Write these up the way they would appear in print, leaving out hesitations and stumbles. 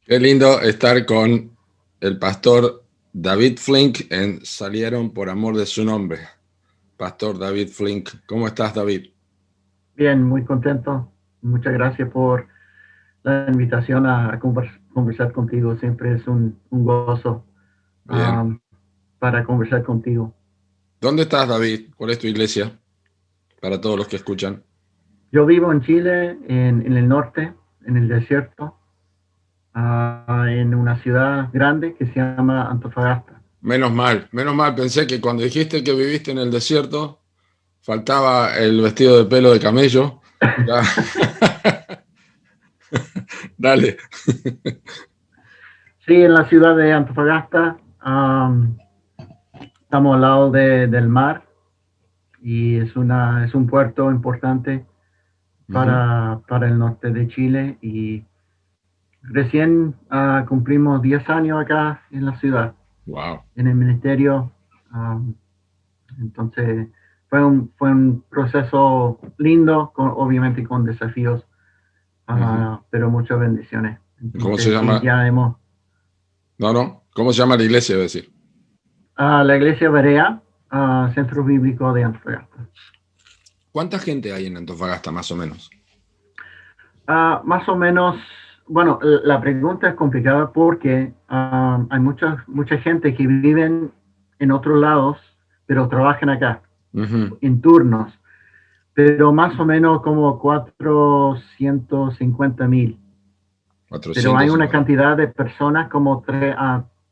Qué lindo estar con el pastor David Flink en Salieron por amor de su nombre. Pastor David Flink, ¿cómo estás, David? Bien, muy contento. Muchas gracias por la invitación a conversar contigo. Siempre es un gozo Bien. para conversar contigo. ¿Dónde estás, David? ¿Cuál es tu iglesia? Para todos los que escuchan. Yo vivo en Chile, en el norte, en el desierto, en una ciudad grande que se llama Antofagasta. Menos mal. Pensé que cuando dijiste que viviste en el desierto, faltaba el vestido de pelo de camello. Ya. Dale. Sí, en la ciudad de Antofagasta. Estamos al lado del mar y es un puerto importante Ujú. para el norte de Chile y recién cumplimos 10 años acá en la ciudad, Wow. en el ministerio. um, entonces, fue un proceso lindo, obviamente con desafíos, Ujú. pero muchas bendiciones. ¿Cómo se Entonces, sí, llama? ya hemos. No. ¿Cómo se llama la iglesia, iba a decir? La iglesia Berea, Centro Bíblico de Antofagasta. ¿Cuánta gente hay en Antofagasta, más o menos? Más o menos, bueno, la pregunta es complicada porque hay mucha gente que viven en otros lados, pero trabajan acá, Ujú. en turnos, pero más o menos como 450,000. Pero hay una 450. cantidad de personas, como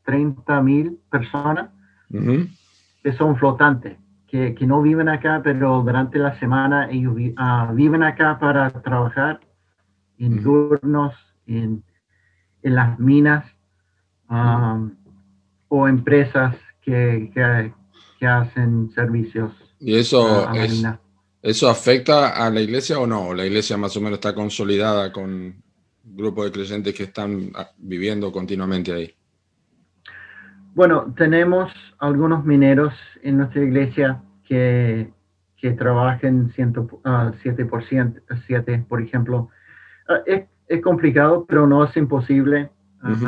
30,000 personas, Ujú. que son flotantes, que no viven acá, pero durante la semana ellos viven acá para trabajar en Ujú. turnos, en las minas, Mm. um, o empresas que hacen servicios ¿Y eso a la mina. eso afecta a la iglesia o no? ¿O la iglesia más o menos está consolidada con un grupo de creyentes que están viviendo continuamente ahí? Bueno, tenemos algunos mineros en nuestra iglesia que trabajan 7%, 7, por ejemplo. Es complicado, pero no es imposible. Ujú.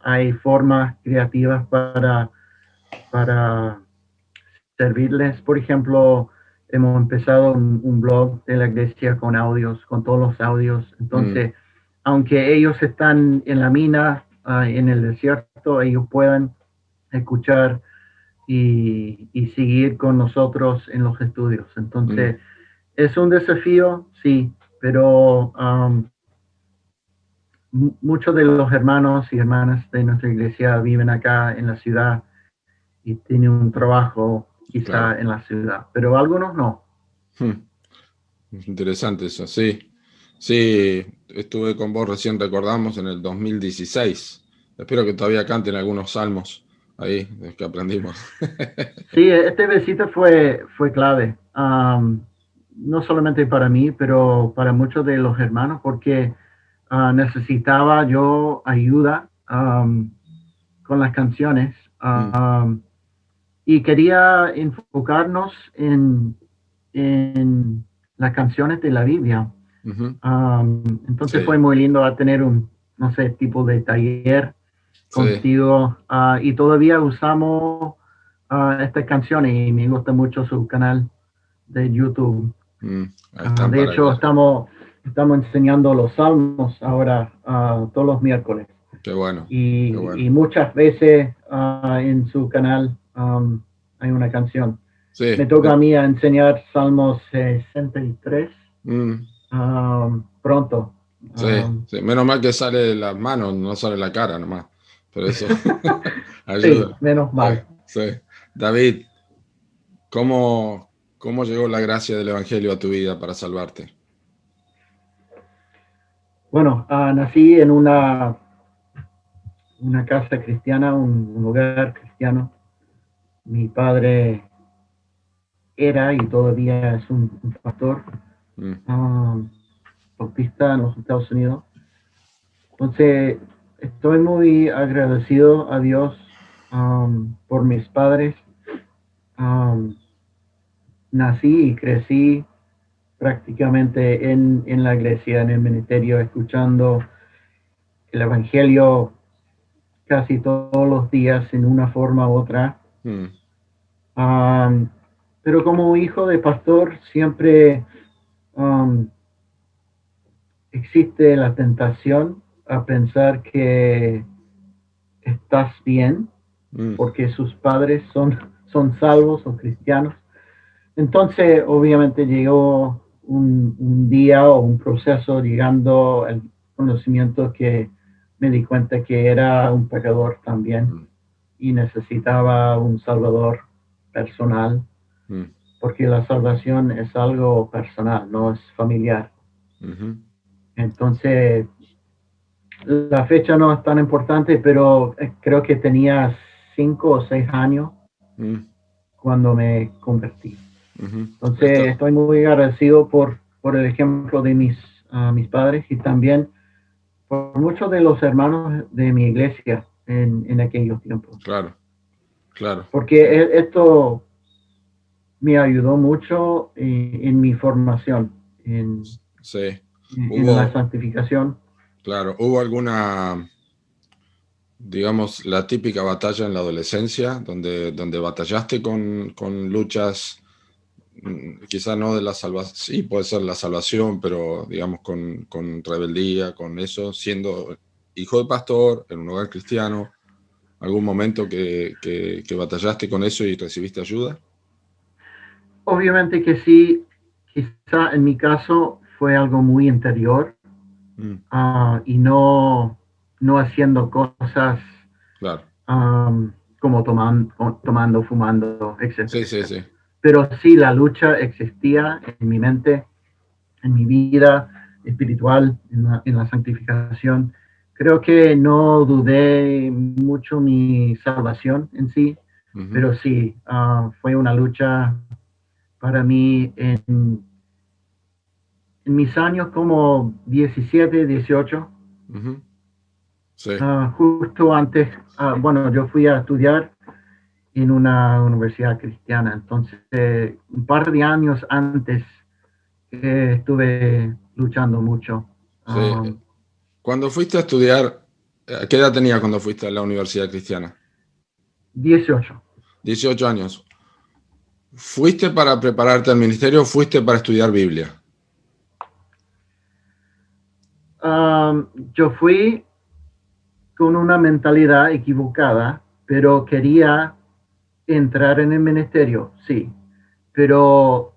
Hay formas creativas para servirles. Por ejemplo, hemos empezado un blog de la iglesia con audios, con todos los audios. Mm. Entonces, aunque ellos están en la mina, en el desierto, ellos puedan escuchar y seguir con nosotros en los estudios. Mm. Entonces, es un desafío, sí, pero muchos de los hermanos y hermanas de nuestra iglesia viven acá en la ciudad y tienen un trabajo Claro. quizá en la ciudad, pero algunos no. Mm. Interesante eso, sí. Sí, estuve con vos recién, recordamos, en el 2016. Espero que todavía canten algunos salmos ahí, de los que aprendimos. Sí, este visita fue clave, no solamente para mí, pero para muchos de los hermanos, porque necesitaba yo ayuda con las canciones, Mm. y quería enfocarnos en las canciones de la Biblia. Ujú. Entonces fue Sí, muy lindo a tener no sé, tipo de taller sí. contigo, y todavía usamos estas canciones y me gusta mucho su canal de YouTube. Mm. Ahí están De para hecho, que... estamos enseñando los salmos ahora, todos los miércoles, Qué bueno, qué y bueno. muchas veces en su canal hay una canción. Me Sí, toca a mí a enseñar Salmos 63 mm, pronto. sí, Um, sí. Menos mal que sale de las manos, no sale la cara nomás. Pero eso sí, ayuda. menos Sí, mal. sí. David, ¿cómo llegó la gracia del Evangelio a tu vida para salvarte? Bueno, nací en una casa cristiana, un hogar cristiano. Mi padre era y todavía es un pastor Mm. um, bautista en los Estados Unidos. Entonces, estoy muy agradecido a Dios por mis padres. Um, Nací y crecí prácticamente en la iglesia, en el ministerio, escuchando el Evangelio casi todos los días en una forma u otra. Pero como hijo de pastor siempre existe la tentación a pensar que estás bien porque sus padres son salvos o cristianos. Entonces, obviamente llegó un día o un proceso llegando al conocimiento que me di cuenta que era un pecador también y necesitaba un salvador personal, porque la salvación es algo personal, no es familiar. Entonces, la fecha no es tan importante, pero creo que tenía 5 o 6 años cuando me convertí. Entonces, estoy muy agradecido por el ejemplo de mis padres y también por muchos de los hermanos de mi iglesia en aquellos tiempos. Claro. Porque esto me ayudó mucho en mi formación, en la santificación. Claro, ¿hubo alguna, digamos, la típica batalla en la adolescencia, donde batallaste con luchas, quizá no de la salvación, sí, puede ser la salvación, pero digamos con rebeldía, con eso, siendo hijo de pastor en un hogar cristiano? ¿Algún momento que batallaste con eso y recibiste ayuda? Obviamente que sí, quizá en mi caso fue algo muy interior y no haciendo cosas Claro. como tomando, fumando, etc. Sí. Pero sí, la lucha existía en mi mente, en mi vida espiritual, en la santificación. Creo que no dudé mucho mi salvación en sí, pero sí, fue una lucha para mí en mis años como 17, 18. Sí. Justo antes, bueno, yo fui a estudiar en una universidad cristiana, entonces un par de años antes estuve luchando mucho. Sí. Cuando fuiste a estudiar, ¿qué edad tenías cuando fuiste a la universidad cristiana? 18. 18 años. ¿Fuiste para prepararte al ministerio o fuiste para estudiar Biblia? Yo fui con una mentalidad equivocada, pero quería entrar en el ministerio, sí, pero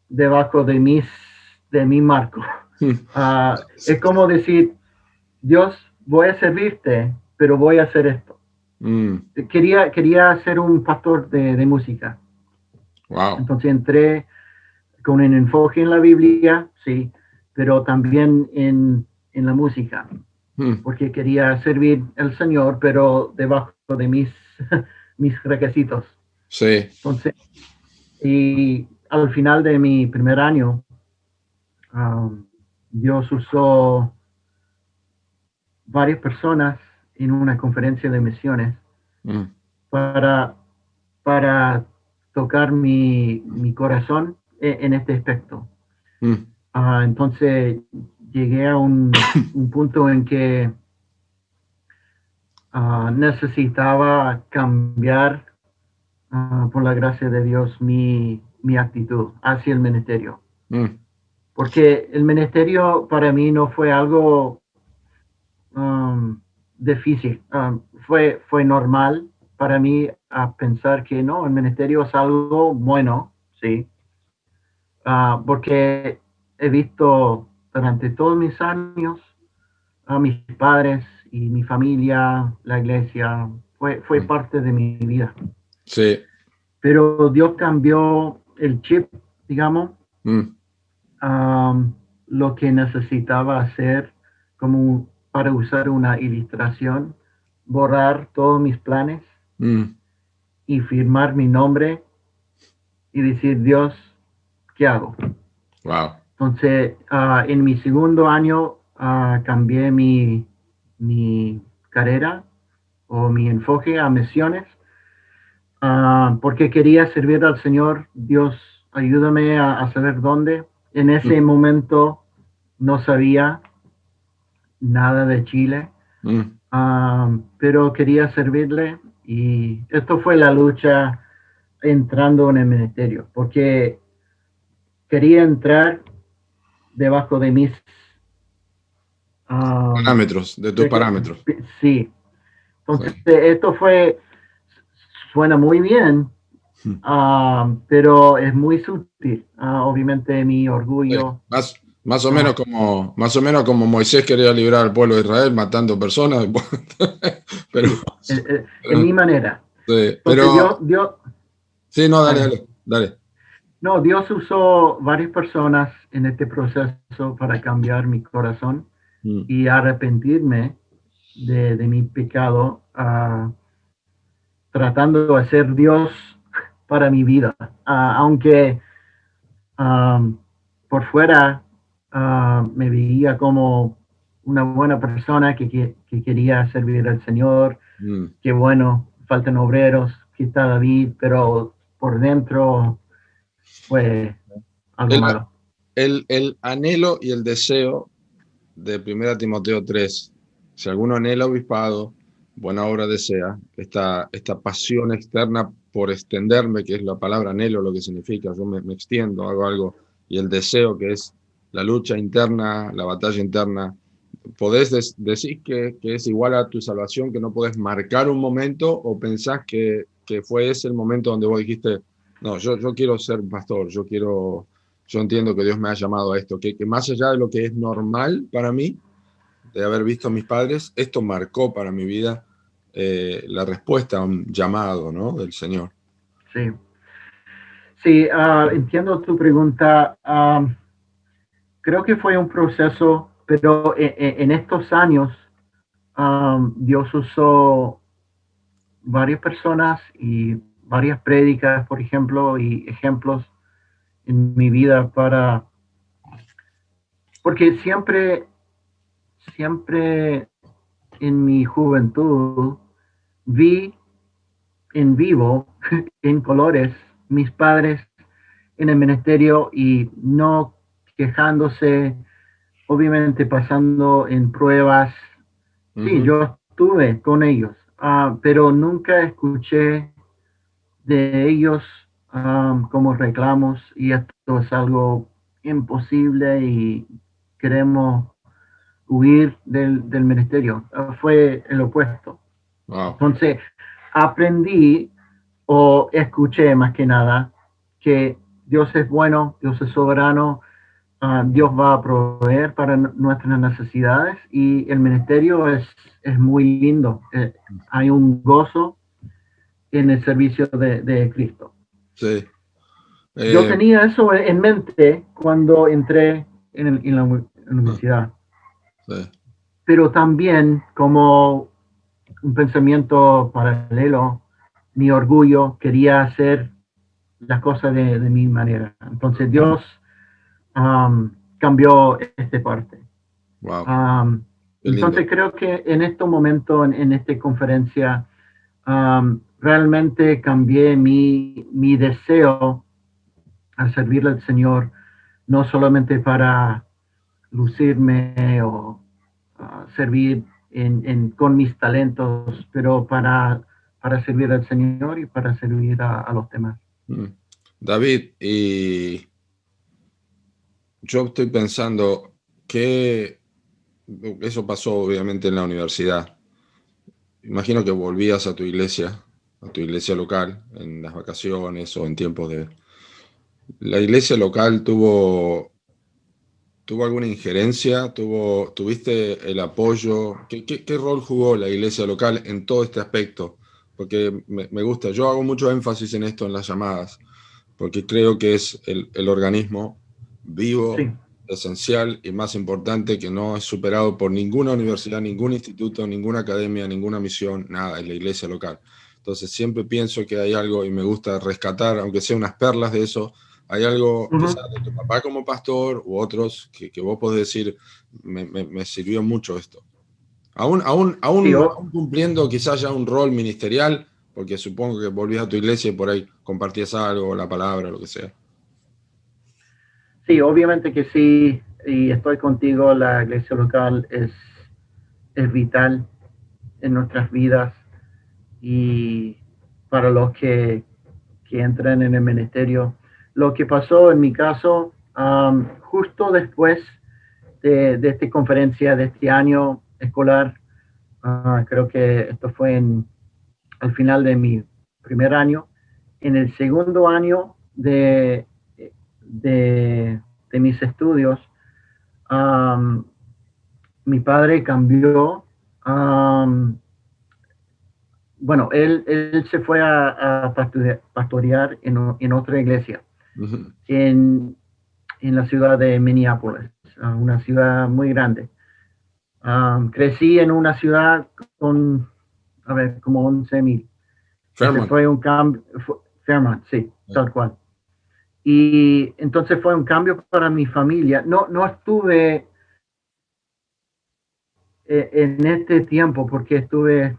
debajo de mi marco. Es como decir, Dios, voy a servirte, pero voy a hacer esto. Quería ser un pastor de música. Wow. Entonces entré con un enfoque en la Biblia, sí, pero también en la música, porque quería servir al Señor, pero debajo de mis requisitos. Sí. Entonces, y al final de mi primer año, Dios usó varias personas en una conferencia de misiones para tocar mi corazón en este aspecto. Entonces llegué a un punto en que necesitaba cambiar, por la gracia de Dios, mi actitud hacia el ministerio. Porque el ministerio para mí no fue algo difícil, fue normal para mí a pensar que no, el ministerio es algo bueno, sí, porque he visto durante todos mis años a mis padres y mi familia, la iglesia, fue parte de mi vida. Sí. Pero Dios cambió el chip, digamos, lo que necesitaba hacer como para usar una ilustración, borrar todos mis planes y firmar mi nombre y decir, Dios, ¿qué hago? Wow. Entonces, en mi segundo año cambié mi carrera o mi enfoque a misiones porque quería servir al Señor. Dios, ayúdame a saber dónde. En ese momento no sabía nada de Chile. Mm. pero quería servirle y esto fue la lucha entrando en el ministerio, porque quería entrar debajo de mis... um, Parámetros, de tus parámetros. sí, Sí. entonces esto fue, suena muy bien, Mm. pero es muy sutil. Obviamente mi Sí. orgullo. ah, Más o menos como Moisés quería librar al pueblo de Israel matando personas. Pero, sí, en mi manera. sí, Entonces pero sí, no, dale, dale. dale, dale. No, Dios usó varias personas en este proceso para cambiar mi corazón Mm. y arrepentirme de mi pecado, tratando de ser Dios para mi vida. Aunque por fuera me veía como una buena persona que quería servir al Señor, Mm. que bueno, faltan obreros, que está David, pero por dentro fue algo El, malo. el anhelo y el deseo de 1 Timoteo 3, si alguno anhela obispado, buena obra desea, esta pasión externa por extenderme, que es la palabra anhelo, lo que significa, yo me extiendo, hago algo, y el deseo, que es la lucha interna, la batalla interna, podés decir que es igual a tu salvación, que no podés marcar un momento, o pensás que fue ese el momento donde vos dijiste, no, yo quiero ser pastor, yo entiendo que Dios me ha llamado a esto, que más allá de lo que es normal para mí, de haber visto a mis padres, esto marcó para mi vida la respuesta a un llamado, ¿no? Del Señor. Sí, sí, entiendo tu pregunta. Creo que fue un proceso, pero en estos años Dios usó varias personas y varias prédicas, por ejemplo, y ejemplos en mi vida porque siempre en mi juventud vi en vivo, en colores, mis padres en el ministerio y no quejándose, obviamente pasando en pruebas. Sí, Ujú. yo estuve con ellos, pero nunca escuché de ellos como reclamos y esto es algo imposible y queremos huir del ministerio. Fue el opuesto. Wow. Entonces, aprendí o escuché más que nada que Dios es bueno, Dios es soberano, Dios va a proveer para nuestras necesidades y el ministerio es muy lindo. Hay un gozo en el servicio de Cristo. Sí. Yo Eh, tenía eso en mente cuando entré en la ah, universidad, sí. pero también como un pensamiento paralelo, mi orgullo quería hacer las cosas de mi manera. Entonces Dios cambió esta parte. Wow. Um, Qué lindo. entonces creo que en este momento, en esta conferencia, realmente cambié mi deseo a servirle al Señor, no solamente para lucirme o servir con mis talentos, pero para servir al Señor y para servir a los demás. Mm. David, y yo estoy pensando que eso pasó obviamente en la universidad. Imagino que volvías a tu iglesia local, en las vacaciones o en tiempos de... ¿La iglesia local tuvo alguna injerencia? ¿Tuviste el apoyo? ¿Qué rol jugó la iglesia local en todo este aspecto? Porque me gusta, yo hago mucho énfasis en esto en las llamadas, porque creo que es el organismo Sí, vivo, esencial y más importante, que no es superado por ninguna universidad, ningún instituto, ninguna academia, ninguna misión, nada, es la iglesia local. Entonces siempre pienso que hay algo y me gusta rescatar, aunque sea unas perlas de eso, hay algo uh-huh. quizás de tu papá como pastor u otros que vos podés decir, me sirvió mucho esto. Sí, Aún cumpliendo quizás ya un rol ministerial, porque supongo que volvías a tu iglesia y por ahí compartías algo, la palabra, lo que sea. sí, obviamente que sí, y estoy contigo, la iglesia local es vital. en nuestras vidas y para los que entran en el ministerio. Lo que pasó en mi caso, justo después de esta conferencia de este año escolar, creo que esto fue al final de mi primer año. En el segundo año de mis estudios, mi padre cambió. Bueno, él se fue a pastorear en otra iglesia, Ujú. en la ciudad de Minneapolis, una ciudad muy grande. Crecí en una ciudad con, a ver, como 11,000. Ese Fairmont. fue un cambio, Fairmont, sí, tal cual. Y entonces fue un cambio para mi familia. No estuve en este tiempo porque estuve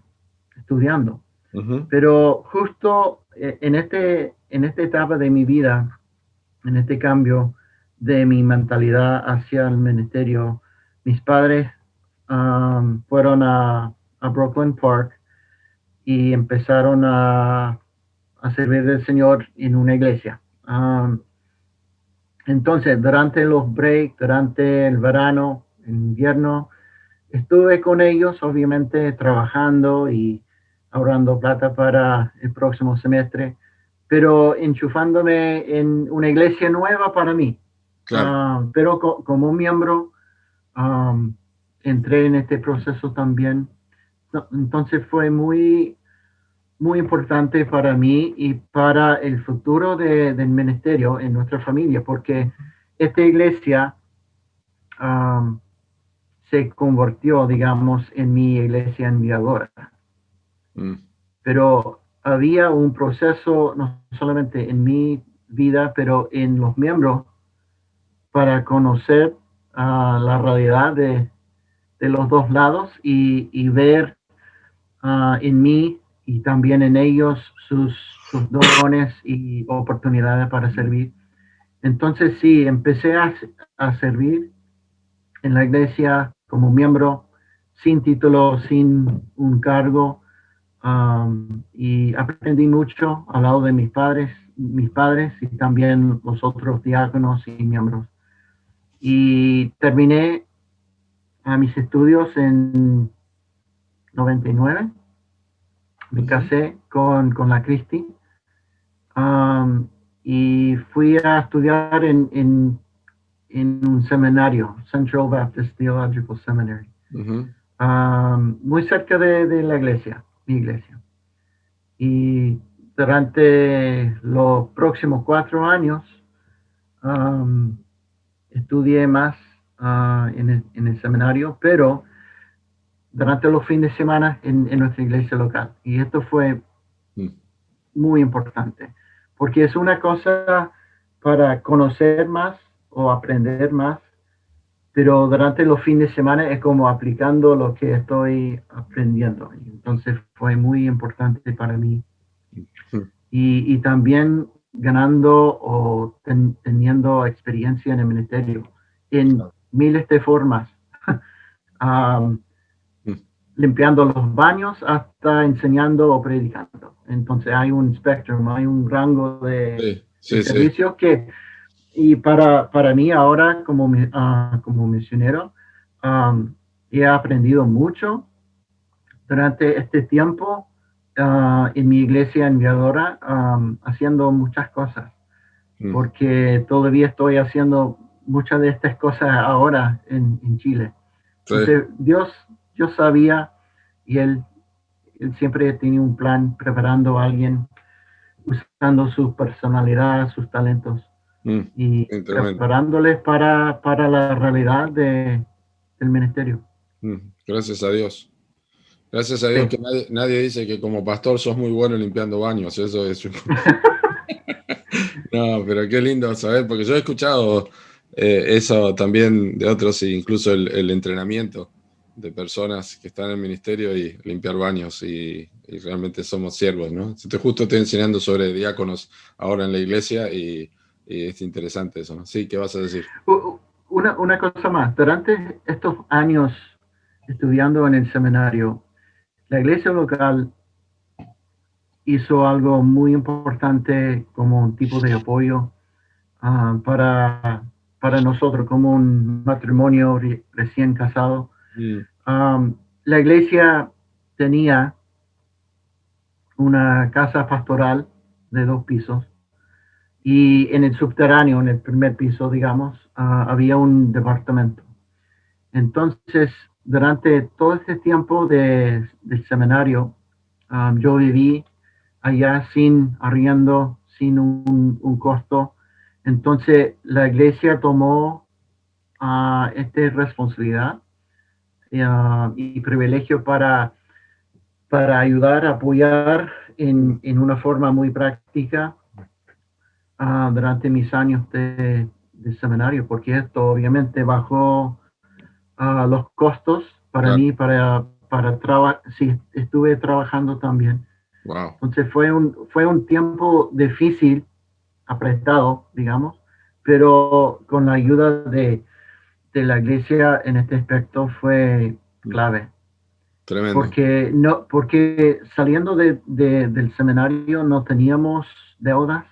estudiando, Ujú. pero justo en esta etapa de mi vida, en este cambio de mi mentalidad hacia el ministerio, mis padres fueron a Brooklyn Park y empezaron a servir al Señor en una iglesia. Entonces, durante los breaks, durante el verano, el invierno, estuve con ellos, obviamente, trabajando y ahorrando plata para el próximo semestre, pero enchufándome en una iglesia nueva para mí. Claro. Pero como miembro, um, entré en este proceso también. Entonces fue muy importante para mí y para el futuro del ministerio en nuestra familia, porque esta iglesia um, se convirtió, digamos, en mi iglesia enviadora. Mm. Pero había un proceso, no solamente en mi vida, pero en los miembros, para conocer la realidad de los dos lados y ver en mí y también en ellos sus dones y oportunidades para servir. Entonces sí, empecé a servir en la iglesia como miembro, sin título, sin un cargo, y aprendí mucho al lado de mis padres y también los otros diáconos y miembros. Y terminé mis estudios en 99. Me Ujú. casé con la Cristi, y fui a estudiar en un seminario, Central Baptist Theological Seminary, Ujú. muy cerca de la iglesia, mi iglesia. Y durante los próximos 4 años estudié más en el seminario, pero durante los fines de semana en nuestra iglesia local. Y esto fue Mm. muy importante, porque es una cosa para conocer más o aprender más, pero durante los fines de semana es como aplicando lo que estoy aprendiendo. Entonces fue muy importante para mí. Mm. Y también ganando o teniendo experiencia en el ministerio en Claro. miles de formas, um, Mm. limpiando los baños hasta enseñando o predicando. Entonces hay un spectrum, hay un rango Sí, de sí, sí. servicio y para mí ahora como misionero, he aprendido mucho durante este tiempo en mi iglesia enviadora, haciendo muchas cosas, Mm. porque todavía estoy haciendo muchas de estas cosas ahora en Chile. Sí. Entonces, Dios sabía y él siempre tenía un plan preparando a alguien, usando su personalidad, sus talentos Mm. y Sí, tremendo. preparándoles para la realidad del ministerio. Mm. Gracias a Dios. Gracias a Dios Sí. que nadie dice que como pastor sos muy bueno limpiando baños. Eso es. No, pero qué lindo saber, porque yo he escuchado eso también de otros, e incluso el entrenamiento de personas que están en el ministerio y limpiar baños y realmente somos siervos, ¿no? Justo estoy enseñando sobre diáconos ahora en la iglesia y es interesante eso, ¿no? Sí, ¿qué vas a decir? Una cosa más, durante estos años estudiando en el seminario, la iglesia local hizo algo muy importante como un tipo de apoyo para nosotros, como un matrimonio recién casado. Mm, La iglesia tenía una casa pastoral de 2 pisos y en el subterráneo, en el primer piso, digamos, había un departamento. Entonces, durante todo este tiempo del seminario, yo viví allá sin arriendo, sin un costo. Entonces, la iglesia tomó esta responsabilidad y privilegio para ayudar, apoyar mm, en una forma muy práctica durante mis años de seminario, porque esto obviamente bajó los costos para claro. mí, para trabajar, sí, estuve trabajando también. Wow. Entonces fue un tiempo difícil, apretado, digamos, pero con la ayuda de la iglesia en este aspecto fue Mm, clave. tremendo. Porque saliendo del seminario no teníamos deudas.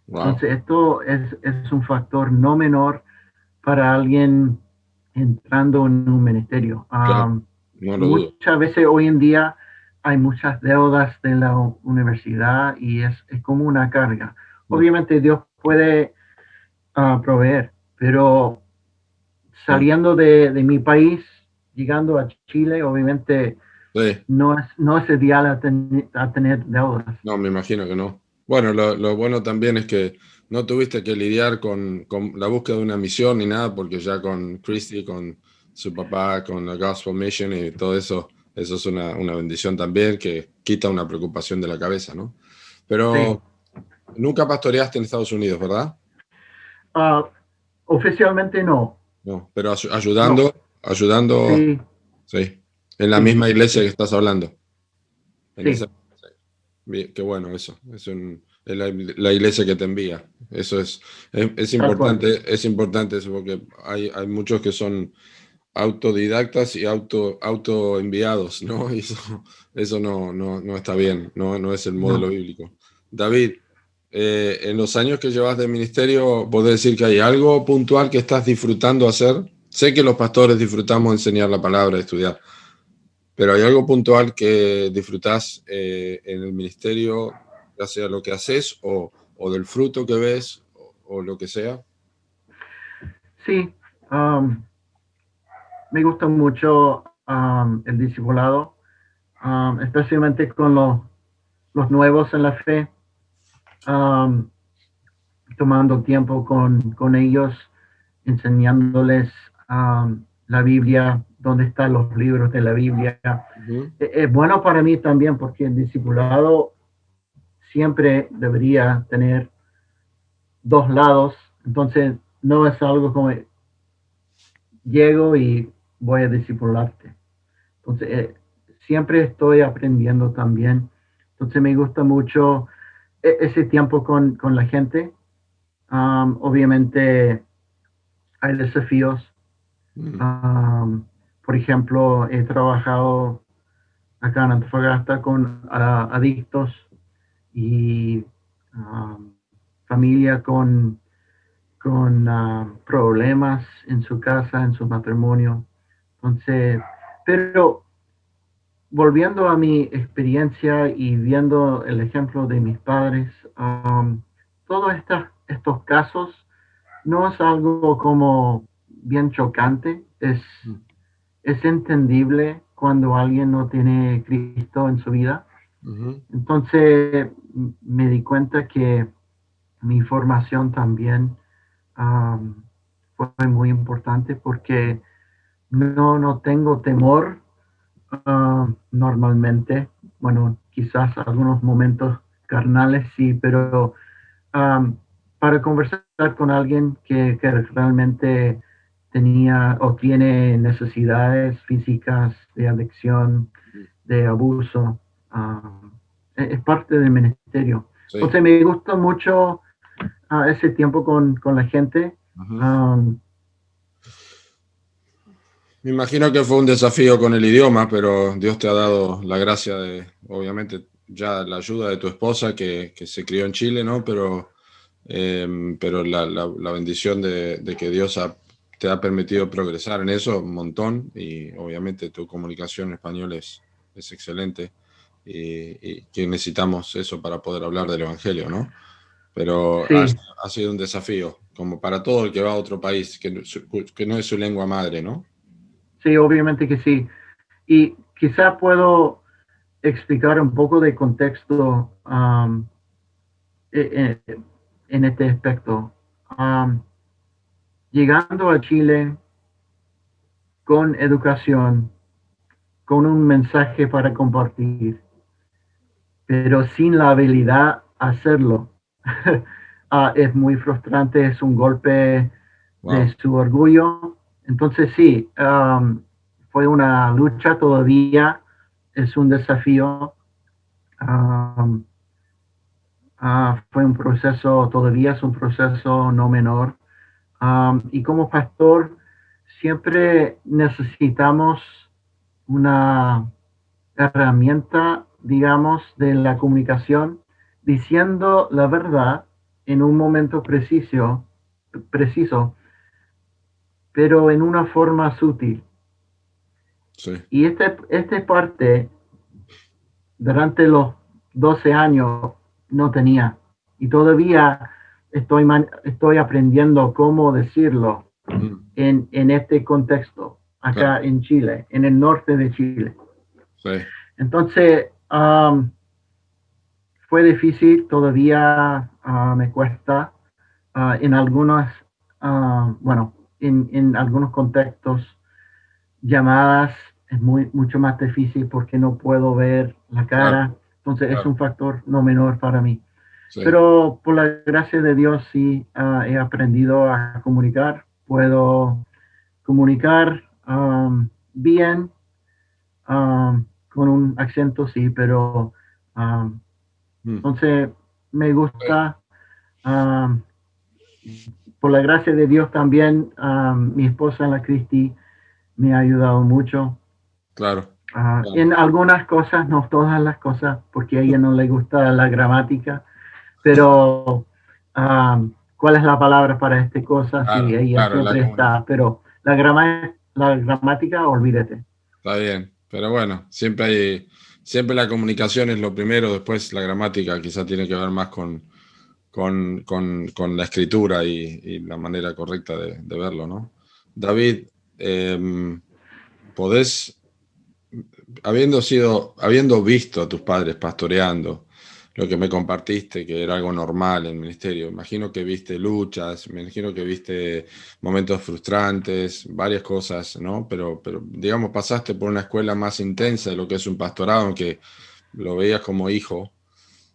Wow. Entonces esto es un factor no menor para alguien entrando en un ministerio. Claro. No lo dudo. Muchas veces hoy en día hay muchas deudas de la universidad y es como una carga. Mm, Obviamente Dios puede proveer, pero claro. saliendo de mi país, llegando a Chile, obviamente Sí. no es ideal a tener deudas. No, me imagino que no. Bueno, lo bueno también es que no tuviste que lidiar con la búsqueda de una misión ni nada, porque ya con Christy, con su papá, con la Gospel Mission y todo eso, eso es una bendición también que quita una preocupación de la cabeza, ¿no? Sí. Pero nunca pastoreaste en Estados Unidos, ¿verdad? Ah, Oficialmente no. No, pero No. ayudando, Sí, sí, en la sí, misma iglesia sí, que estás hablando. En esa, sí, sí. Bien, qué bueno eso. Es la iglesia que te envía. Eso tal cual. es importante eso, porque hay muchos que son autodidactas y auto enviados, ¿no? Y eso no está bien, no es el modelo No. bíblico. David, en los años que llevas de ministerio, ¿podés decir que hay algo puntual que estás disfrutando hacer? Sé que los pastores disfrutamos enseñar la palabra, estudiar, pero ¿hay algo puntual que disfrutás en el ministerio, ya sea lo que haces o del fruto que ves o lo que sea? Sí, um, me gusta mucho el discipulado, especialmente con los nuevos en la fe, um, tomando tiempo con ellos, enseñándoles la Biblia, dónde están los libros de la Biblia. Ujú. Es bueno para mí también porque el discipulado siempre debería tener 2 lados, entonces no es algo como llego y voy a discipularte. Entonces, siempre estoy aprendiendo también. Entonces, me gusta mucho ese tiempo con la gente. Obviamente, hay desafíos. Mm, Um, por ejemplo, he trabajado acá en Antofagasta con adictos y um, familia con problemas en su casa, en su matrimonio. Entonces, pero volviendo a mi experiencia y viendo el ejemplo de mis padres, todos estos casos no es algo como bien chocante, mm, es entendible cuando alguien no tiene Cristo en su vida. ujú. Entonces me di cuenta que mi formación también um, fue muy importante porque no tengo temor normalmente. Bueno, quizás algunos momentos carnales sí, pero um, para conversar con alguien que realmente tenía o tiene necesidades físicas de adicción, de abuso, es parte del ministerio. Sí. Entonces me gusta mucho ese tiempo con la gente. Ujú. Um, Me imagino que fue un desafío con el idioma, pero Dios te ha dado la gracia de, obviamente, ya la ayuda de tu esposa que se crió en Chile, ¿no? Pero la bendición de que Dios te ha permitido progresar en eso un montón y obviamente tu comunicación en español es excelente y que necesitamos eso para poder hablar del Evangelio, ¿no? Pero Sí, ha sido un desafío, como para todo el que va a otro país, que no es su lengua madre, ¿no? sí, obviamente que sí. Y quizá puedo explicar un poco de contexto en este aspecto. Um, Llegando a Chile con educación, con un mensaje para compartir, pero sin la habilidad a hacerlo. Es muy frustrante, es un golpe de Wow, su orgullo. Entonces sí, fue una lucha todavía, es un desafío. Um, Fue un proceso, todavía es un proceso no menor. Y como pastor, siempre necesitamos una herramienta, digamos, de la comunicación, diciendo la verdad en un momento preciso, pero en una forma sutil. sí, Y este parte, durante los 12 años, no tenía. Y todavía estoy aprendiendo cómo decirlo mm, en este contexto, claro, acá en Chile, en el norte de Chile. sí, Entonces, fue difícil, todavía me cuesta en algunos, bueno, en algunos contextos, llamadas es mucho más difícil porque no puedo ver la claro, cara, entonces es claro, un factor no menor para mí. sí, Pero por la gracia de Dios sí he aprendido a comunicar, puedo comunicar bien, con un acento sí, pero mm, entonces me sí, gusta, um, por la gracia de Dios también, mi esposa, la Cristi, me ha ayudado mucho. claro, claro. En algunas cosas, no todas las cosas, porque a ella no le gusta la gramática, pero ¿cuál es la palabra para esta cosa? Sí, Claro, ella claro, la siempre comunicación. está, pero la gramática, olvídate. Está bien, pero bueno, siempre la comunicación es lo primero, después la gramática quizá tiene que ver más con la escritura y la manera correcta de verlo, ¿no? David, podés, habiendo visto a tus padres pastoreando, lo que me compartiste, que era algo normal en el ministerio, imagino que viste luchas, me imagino que viste momentos frustrantes, varias cosas, ¿no? Pero digamos, pasaste por una escuela más intensa de lo que es un pastorado, aunque lo veías como hijo,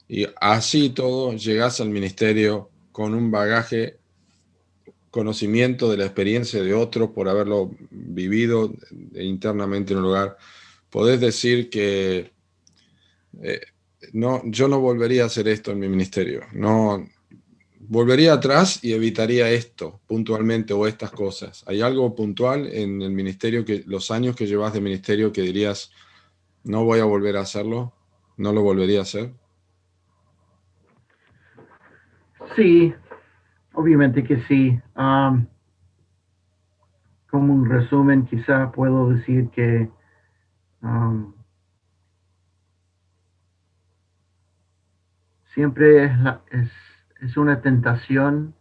y así todo llegás al ministerio con un bagaje, conocimiento de la experiencia de otros por haberlo vivido internamente en un lugar. Podés decir que eh, no, yo no volvería a hacer esto en mi ministerio. No, volvería atrás y evitaría esto puntualmente o estas cosas. ¿Hay algo puntual en el ministerio, que los años que llevas de ministerio, que dirías, no voy a volver a hacerlo? ¿No lo volvería a hacer? Sí, obviamente que sí. Como un resumen, quizá puedo decir que um, siempre es una tentación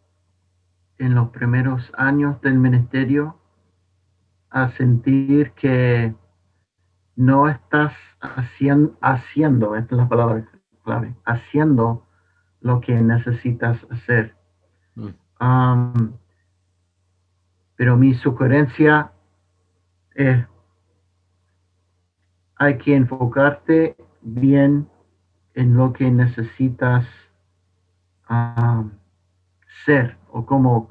en los primeros años del ministerio a sentir que no estás haciendo, esta es la palabra clave, haciendo lo que necesitas hacer. Mm, Um, pero mi sugerencia es, hay que enfocarte bien en lo que necesitas um, ser o como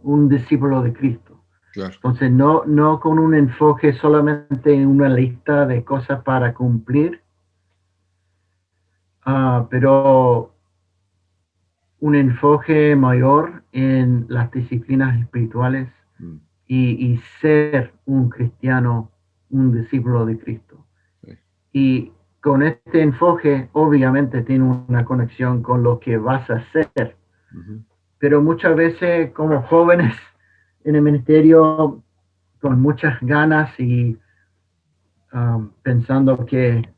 un discípulo de Cristo. claro, Entonces, no con un enfoque solamente en una lista de cosas para cumplir, pero un enfoque mayor en las disciplinas espirituales mm, y ser un cristiano, un discípulo de Cristo. Sí. Y con este enfoque, obviamente, tiene una conexión con lo que vas a hacer. Uh-huh. Pero muchas veces, como jóvenes en el ministerio, con muchas ganas y pensando que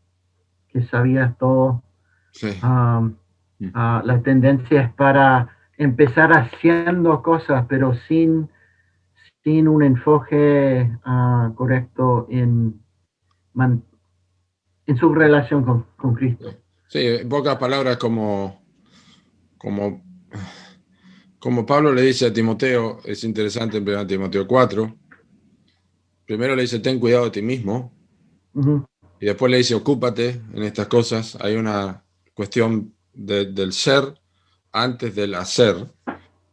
sabías todo, Sí. la tendencia es para empezar haciendo cosas, pero sin un enfoque correcto en su relación con Cristo. Sí, en pocas palabras, como, como Pablo le dice a Timoteo, es interesante en 1 Timoteo 4, primero le dice, ten cuidado de ti mismo, Uh-huh. y después le dice, ocúpate en estas cosas. Hay una cuestión del ser antes del hacer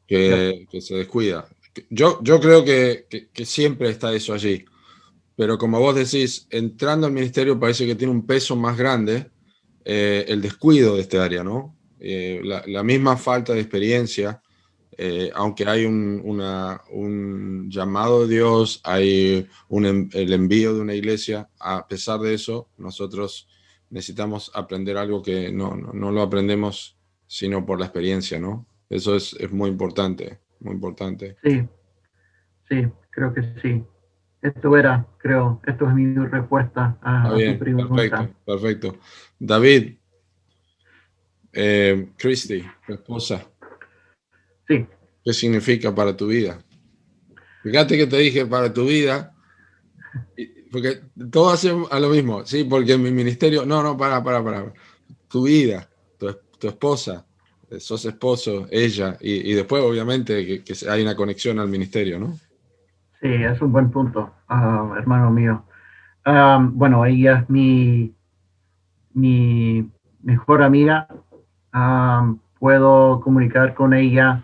Yep. que se descuida. Yo creo que siempre está eso allí, pero como vos decís, entrando al ministerio parece que tiene un peso más grande el descuido de este área, ¿no? La misma falta de experiencia, aunque hay un llamado de Dios, hay el envío de una iglesia, a pesar de eso, nosotros necesitamos aprender algo que no lo aprendemos sino por la experiencia, ¿no? Eso es muy importante, muy importante. Sí, sí, creo que sí. Esto es mi respuesta Está a tu bien, pregunta. perfecto, perfecto. David, Christy, tu esposa, Sí, ¿qué significa para tu vida? Fíjate que te dije para tu vida, porque todos hacen a lo mismo, sí, porque en mi ministerio, no, para. Tu vida, tu esposa, sos esposo, ella, y después obviamente que hay una conexión al ministerio, ¿no? sí, es un buen punto, hermano mío. Bueno, ella es mi mejor amiga. Puedo comunicar con ella.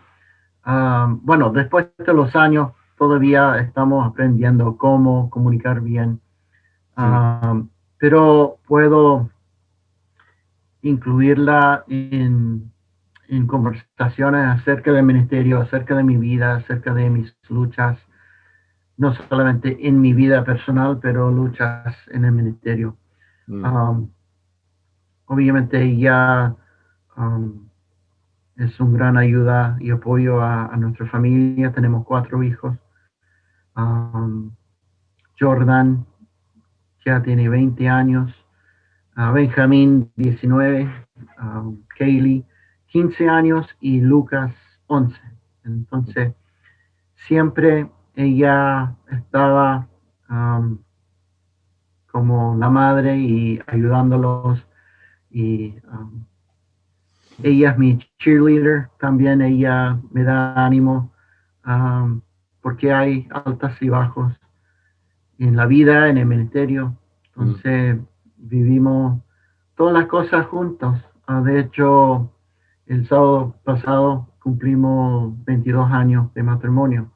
Bueno, después de los años, todavía estamos aprendiendo cómo comunicar bien. Mm, Pero puedo incluirla en conversaciones acerca del ministerio, acerca de mi vida, acerca de mis luchas, no solamente en mi vida personal, pero luchas en el ministerio. mm, Um, Obviamente ella es un gran ayuda y apoyo a nuestra familia. Tenemos 4 hijos. Um, Jordan ya tiene 20 años, Benjamín 19, Kaylee 15 años y Lucas 11. Entonces, siempre ella estaba como la madre y ayudándolos y ella es mi cheerleader, también ella me da ánimo porque hay altas y bajos en la vida, en el ministerio. mm. Entonces vivimos todas las cosas juntos. De hecho, el sábado pasado cumplimos 22 años de matrimonio.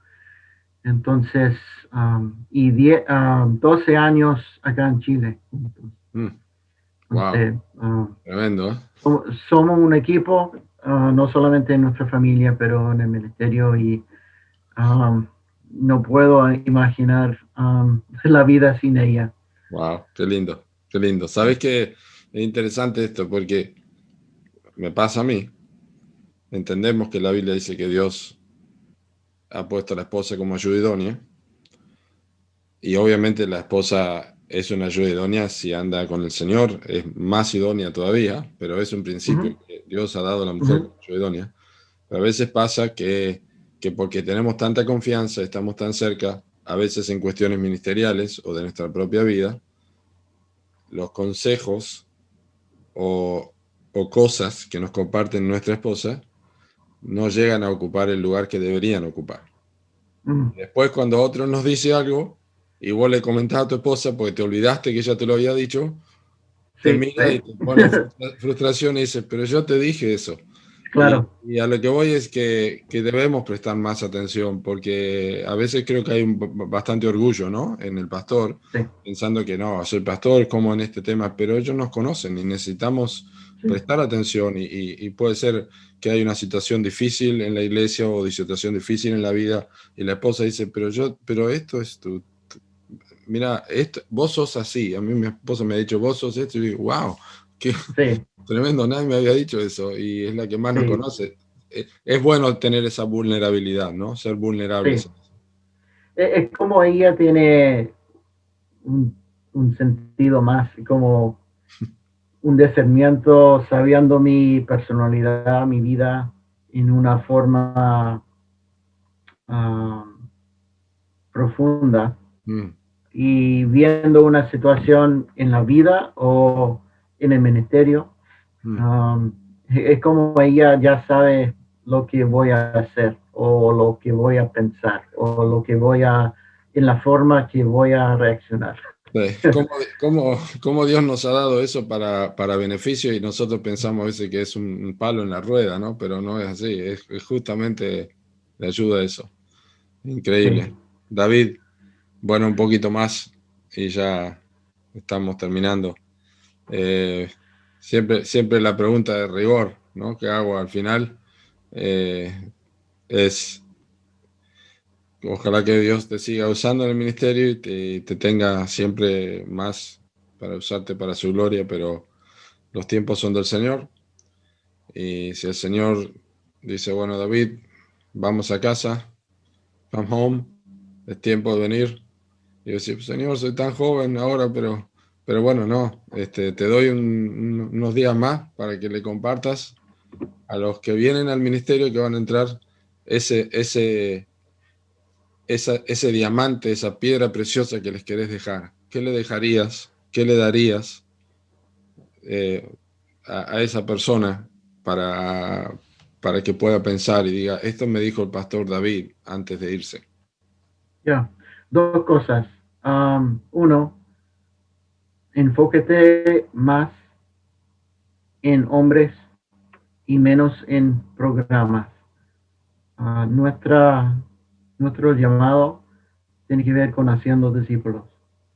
Entonces, y 12 años acá en Chile. Mm. Wow, Entonces, tremendo, ¿eh? somos un equipo, no solamente en nuestra familia, pero en el ministerio y no puedo imaginar la vida sin ella. Wow, qué lindo, qué lindo. Sabes que es interesante esto porque me pasa a mí. Entendemos que la Biblia dice que Dios ha puesto a la esposa como ayuda idónea. Y obviamente la esposa es una ayuda idónea si anda con el Señor, es más idónea todavía, pero es un principio Ujú, que Dios ha dado a la mujer ujú, como ayuda idónea. Pero a veces pasa que porque tenemos tanta confianza, estamos tan cerca, a veces en cuestiones ministeriales o de nuestra propia vida, los consejos o, o cosas que nos comparten nuestra esposa no llegan a ocupar el lugar que deberían ocupar. ujú. Después, cuando otro nos dice algo y vos le comentás a tu esposa porque te olvidaste que ella te lo había dicho, te Sí, mira y te pone frustración y dice, pero yo te dije eso. Claro, Y a lo que voy es que debemos prestar más atención, porque a veces creo que hay bastante orgullo, ¿no? En el pastor, sí, pensando que no, soy pastor, como en este tema, pero ellos nos conocen y necesitamos sí, prestar atención y puede ser que hay una situación difícil en la iglesia o situación difícil en la vida y la esposa dice, pero esto es mira, vos sos así, a mí mi esposa me ha dicho, vos sos esto, y digo, wow, qué sí, tremendo, nadie me había dicho eso y es la que más nos sí, conoce. Es bueno tener esa vulnerabilidad, ¿no? Ser sí. vulnerables. Es como ella tiene un, un sentido más, como un discernimiento, sabiendo mi personalidad, mi vida, en una forma uh, profunda Mm, y viendo una situación en la vida o en el ministerio, mm. um, es como ella ya sabe lo que voy a hacer o lo que voy a pensar o lo que voy a, en la forma que voy a reaccionar. ¿Cómo Dios nos ha dado eso para beneficio y nosotros pensamos a veces que es un palo en la rueda, ¿no? Pero no es así, es justamente le ayuda a eso. Sí, Increíble. David, bueno, un poquito más y ya estamos terminando. Eh, siempre la pregunta de rigor, ¿no? Que hago al final es, ojalá que Dios te siga usando en el ministerio y te tenga siempre más para usarte para su gloria, pero los tiempos son del Señor y si el Señor dice, bueno, David, vamos a casa, come home, es tiempo de venir. Y yo decía, Señor, soy tan joven ahora, pero bueno, no, te doy unos días más para que le compartas a los que vienen al ministerio que van a entrar ese, ese, ese diamante, esa piedra preciosa que les querés dejar. ¿Qué le dejarías? ¿Qué le darías eh, a esa persona para que pueda pensar y diga, esto me dijo el pastor David antes de irse? ya. Dos cosas. Uno, enfóquete más en hombres y menos en programas. Nuestro llamado tiene que ver con haciendo discípulos.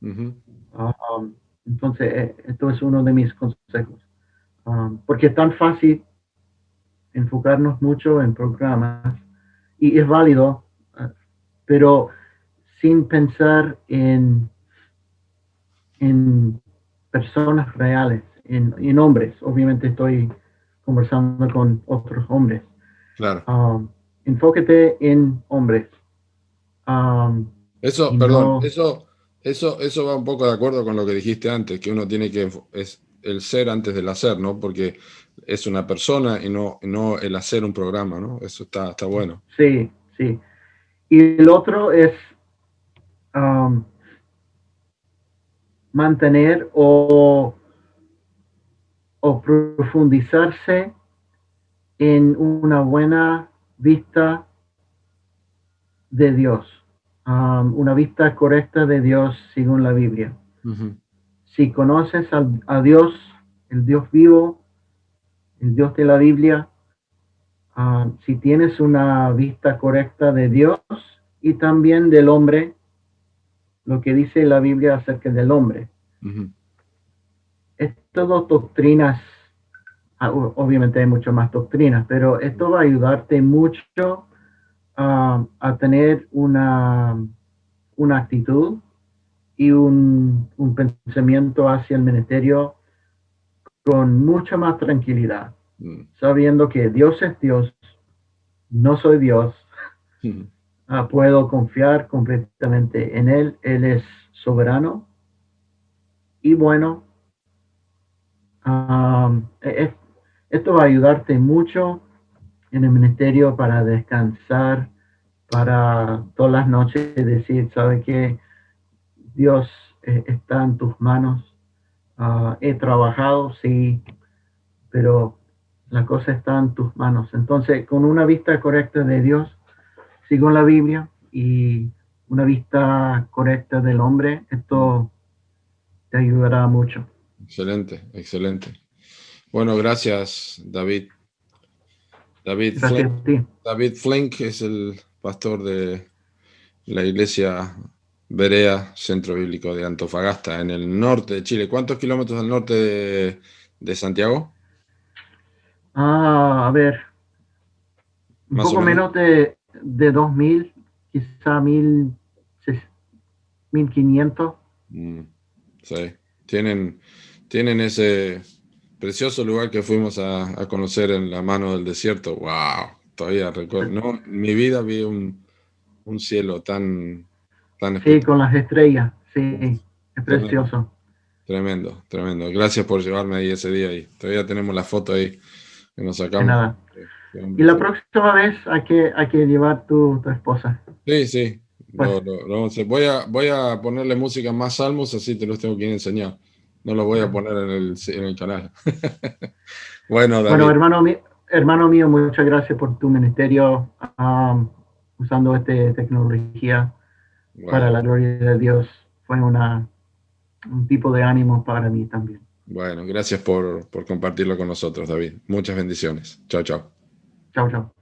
Ujú. Um, entonces, esto es uno de mis consejos. Porque es tan fácil enfocarnos mucho en programas y es válido, pero sin pensar en personas reales, en hombres. Obviamente estoy conversando con otros hombres. Claro. Um, Enfóquete en hombres. Um, Eso, y perdón, no, eso va un poco de acuerdo con lo que dijiste antes, que uno tiene que, es el ser antes del hacer, ¿no? Porque es una persona y no el hacer un programa, ¿no? Eso está bueno. sí, sí. Y el otro es um, mantener o profundizarse en una buena vista de Dios, una vista correcta de Dios según la Biblia. Ujú, Si conoces a Dios, el Dios vivo, el Dios de la Biblia, si tienes una vista correcta de Dios y también del hombre, lo que dice la Biblia acerca del hombre. ujú. Estas dos doctrinas, obviamente hay mucho más doctrinas, pero esto va a ayudarte mucho a tener una actitud y un pensamiento hacia el ministerio con mucha más tranquilidad, Mm, sabiendo que Dios es Dios, no soy Dios, ujú. puedo confiar completamente en Él, Él es soberano y bueno, um, esto va a ayudarte mucho en el ministerio para descansar, para todas las noches decir, ¿sabe qué? Dios está en tus manos. He trabajado, sí, pero la cosa está en tus manos. Entonces, con una vista correcta de Dios, sigo la Biblia y una vista correcta del hombre, esto te ayudará mucho. Excelente, excelente. Bueno, gracias, David. David Gracias Flink. a ti. David Flink es el pastor de la iglesia Berea Centro Bíblico de Antofagasta, en el norte de Chile. ¿Cuántos kilómetros al norte de Santiago? A ver, un Más o poco menos. menos de 2000, quizá 1500. Mm, sí. Tienen ese precioso lugar que fuimos a conocer en la mano del desierto. ¡Wow! Todavía recuerdo. No, en mi vida vi un cielo tan Sí, con espectacular. las estrellas, Uf, sí, es tremendo, precioso. tremendo, tremendo. Gracias por llevarme ahí ese día y todavía tenemos la foto ahí que nos De sacamos. nada. Y la próxima vez hay que llevar tu esposa. Sí, sí. Pues, Vamos a hacer. Voy a ponerle música más salmos, así te los tengo que ir a enseñar. No los voy a poner en el canal. Bueno, bueno, David. hermano mío, muchas gracias por tu ministerio usando esta tecnología para Bueno, la gloria de Dios. Fue un tipo de ánimo para mí también. bueno, gracias por compartirlo con nosotros, David. Muchas bendiciones. Chao, chao. Chao, chao.